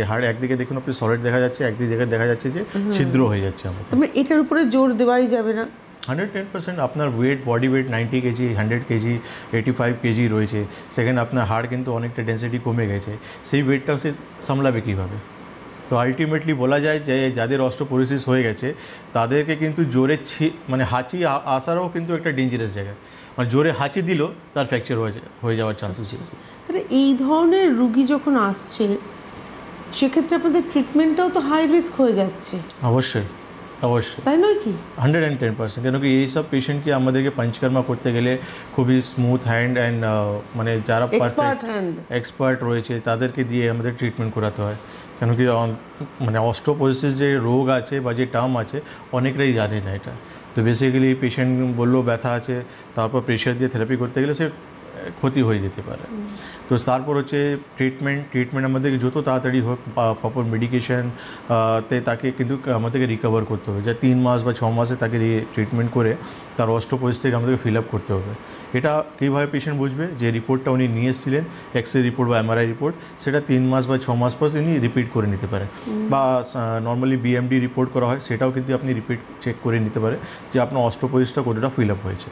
হাড় একদিকে দেখুন আপনি সলিড দেখা যাচ্ছে, একদিকে দেখা যাচ্ছে যে ছিদ্র হয়ে যাচ্ছে আমাদের। মানে এটার উপরে জোর দেওয়াই যাবে না। 110% আপনার weight, body weight 90 KG, 100 KG, 85 KG রয়েছে, সেখানে আপনার হাড় কিন্তু অনেকটা ডেন্সিটি কমে গেছে, সেই ওয়েটটাও সে সামলাবে কীভাবে? তো আলটিমেটলি বলা যায় যে যাদের অস্টিওপোরোসিস হয়ে গেছে তাদেরকে কিন্তু জোরে মানে হাঁচি আসারও কিন্তু একটা ডেঞ্জারাস জায়গা, মানে জোরে হাঁচি দিল তার ফ্র্যাকচার হয়ে যাওয়ার চান্সেস বেশি। তাহলে এই ধরনের রুগী যখন আসছে সেক্ষেত্রে আপনাদের ট্রিটমেন্টটাও তো হাই রিস্ক হয়ে যাচ্ছে। অবশ্যই অবশ্যই, তাই নয় কি? 110%। কেন কি এইসব পেশেন্টকে আমাদেরকে পঞ্চকর্মা করতে গেলে খুবই স্মুথ হ্যান্ড অ্যান্ড মানে যারা পারফেক্ট এক্সপার্ট রয়েছে তাদেরকে দিয়ে আমাদের ট্রিটমেন্ট করাতে হয়। কেন কি মানে অস্টিওপোরোসিস যে রোগ আছে বা যে টার্ম আছে অনেকটাই জানে না এটা। তো বেসিক্যালি পেশেন্ট বললো ব্যথা আছে, তারপর প্রেশার দিয়ে থেরাপি করতে গেলে সে ক্ষতি হয়ে যেতে পারে। তো তারপর হচ্ছে ট্রিটমেন্ট আমাদেরকে যত তাড়াতাড়ি হোক প্রপার মেডিকেশন তে তাকে কিন্তু আমাদেরকে রিকভার করতে হবে, যা 3 মাস বা 6 মাসে তাকে ট্রিটমেন্ট করে তার অস্টিওপোরোসিসটাকে আমাদেরকে ফিল আপ করতে হবে। এটা কীভাবে পেশেন্ট বুঝবে? যে রিপোর্টটা উনি নিয়ে এসেছিলেন, এক্সরে রিপোর্ট বা এমআরআই রিপোর্ট, সেটা 3 মাস বা 6 মাস পর তিনি রিপিট করে নিতে পারেন। বা নর্মালি বিএমডি রিপোর্ট করা হয়, সেটাও কিন্তু আপনি রিপিট চেক করে নিতে পারে যে আপনার অস্টিওপোরোসিসটা কতটা ফিল আপ হয়েছে।